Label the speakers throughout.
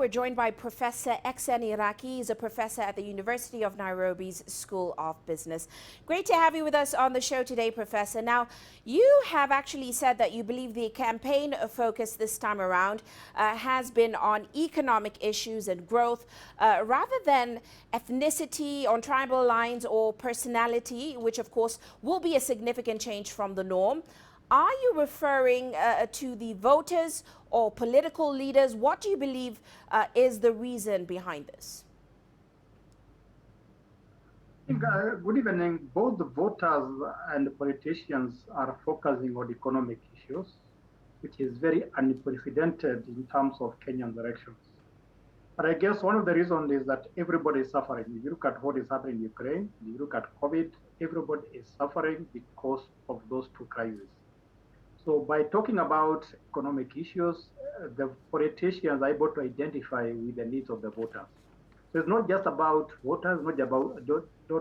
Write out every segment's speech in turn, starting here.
Speaker 1: We're joined by Professor XN Iraki. He's a professor at the University of Nairobi's School of Business. Great to have you with us on the show today, Professor. Now, you have actually said that you believe the campaign focus this time around has been on economic issues and growth rather than ethnicity on tribal lines or personality, which of course will be a significant change from the norm. Are you referring to the voters or political leaders? What do you believe is the reason behind this?
Speaker 2: Good evening. Both the voters and the politicians are focusing on economic issues, which is very unprecedented in terms of Kenyan elections. But I guess one of the reasons is that everybody is suffering. If you look at what is happening in Ukraine, if you look at COVID, everybody is suffering because of those two crises. So by talking about economic issues, the politicians are able to identify with the needs of the voters. So it's not just about voters, not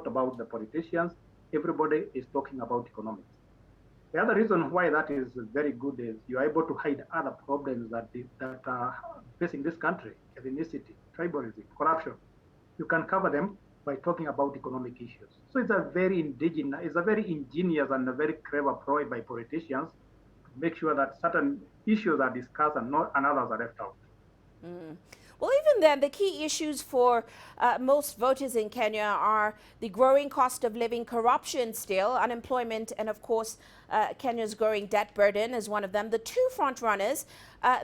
Speaker 2: about the politicians. Everybody is talking about economics. The other reason why that is very good is you're able to hide other problems that are facing this country: ethnicity, tribalism, corruption. You can cover them by talking about economic issues. So it's a very ingenious and a very clever ploy by politicians to make sure that certain issues are discussed and others are left out.
Speaker 1: Mm. Well, even then, the key issues for most voters in Kenya are the growing cost of living, corruption still, unemployment, and of course, Kenya's growing debt burden is one of them. The two front runners,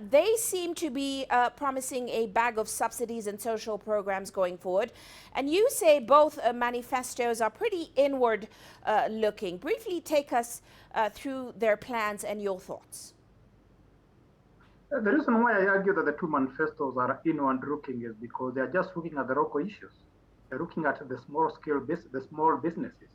Speaker 1: they seem to be promising a bag of subsidies and social programs going forward. And you say both manifestos are pretty inward looking. Briefly take us through their plans and your thoughts.
Speaker 2: The reason why I argue that the two manifestos are inward looking is because they are just looking at the local issues. They're looking at the small businesses.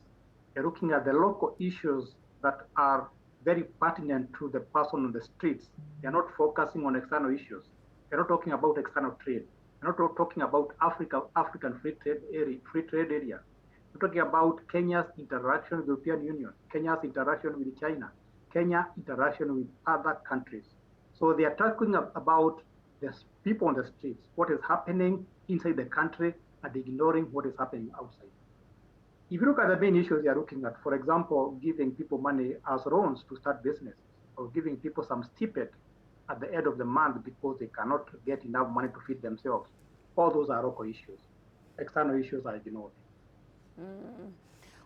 Speaker 2: They're looking at the local issues that are very pertinent to the person on the streets. They're not focusing on external issues. They're not talking about external trade. They're not talking about African free trade area. We're talking about Kenya's interaction with the European Union, Kenya's interaction with China, Kenya's interaction with other countries. So they are talking about the people on the streets, what is happening inside the country, and ignoring what is happening outside. If you look at the main issues they are looking at, for example, giving people money as loans to start businesses, or giving people some stipend at the end of the month because they cannot get enough money to feed themselves. All those are local issues. External issues are ignored.
Speaker 1: Mm.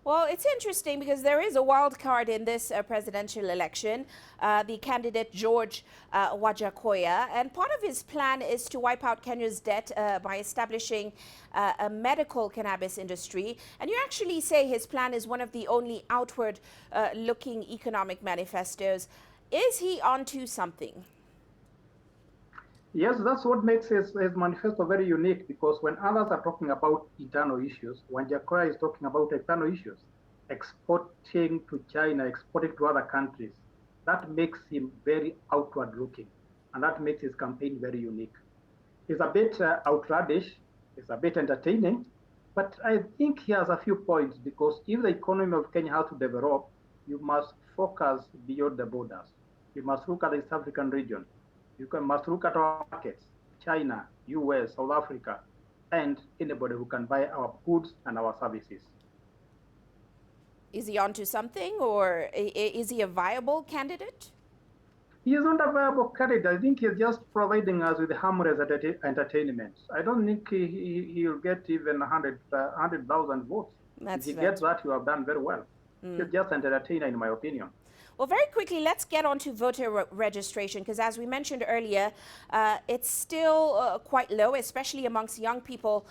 Speaker 1: Well, it's interesting because there is a wild card in this presidential election, the candidate George Wajakoya, and part of his plan is to wipe out Kenya's debt by establishing a medical cannabis industry. And you actually say his plan is one of the only outward-looking economic manifestos. Is he onto something?
Speaker 2: Yes, that's what makes his manifesto very unique, because when others are talking about internal issues, when Jakoya is talking about external issues, exporting to China, exporting to other countries, that makes him very outward looking, and that makes his campaign very unique. It's a bit outlandish, it's a bit entertaining, but I think he has a few points, because if the economy of Kenya has to develop, you must focus beyond the borders. You must look at the East African region. Must look at our markets: China, US, South Africa, and anybody who can buy our goods and our services.
Speaker 1: Is he onto something, or is he a viable candidate?
Speaker 2: He is not a viable candidate. I think he's just providing us with harmless entertainment. I don't think he'll get even 100,000 votes. If he gets that, you have done very well. He's just an entertainer, in my opinion.
Speaker 1: Well, very quickly, let's get on to voter registration, because as we mentioned earlier, it's still quite low, especially amongst young people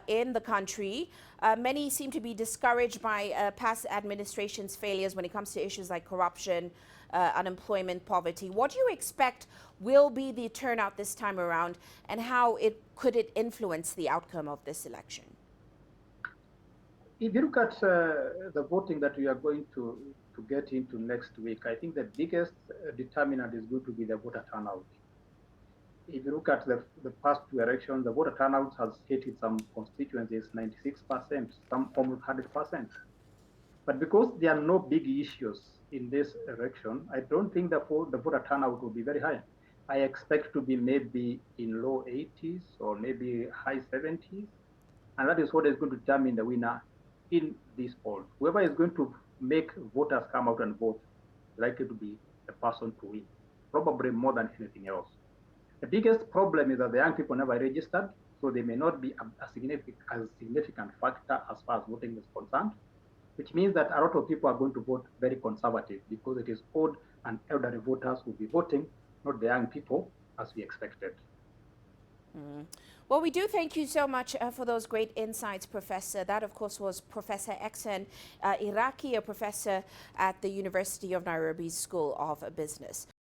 Speaker 1: in the country. Many seem to be discouraged by past administration's failures when it comes to issues like corruption, unemployment, poverty. What do you expect will be the turnout this time around, and how could it influence the outcome of this election?
Speaker 2: If you look at the voting that we are going to get into next week, I think the biggest determinant is going to be the voter turnout. If you look at the past two elections, the voter turnout has hit in some constituencies 96%, some almost 100%. But because there are no big issues in this election, I don't think the voter turnout will be very high. I expect to be maybe in low 80s or maybe high 70s. And that is what is going to determine the winner in this poll. Whoever is going to make voters come out and vote is likely to be the person to win, probably more than anything else. The biggest problem is that the young people never registered, so they may not be a significant factor as far as voting is concerned, which means that a lot of people are going to vote very conservative because it is old and elderly voters who will be voting, not the young people as we expected.
Speaker 1: Well, we do thank you so much for those great insights, Professor. That, of course, was Professor XN Iraki, a professor at the University of Nairobi's School of Business.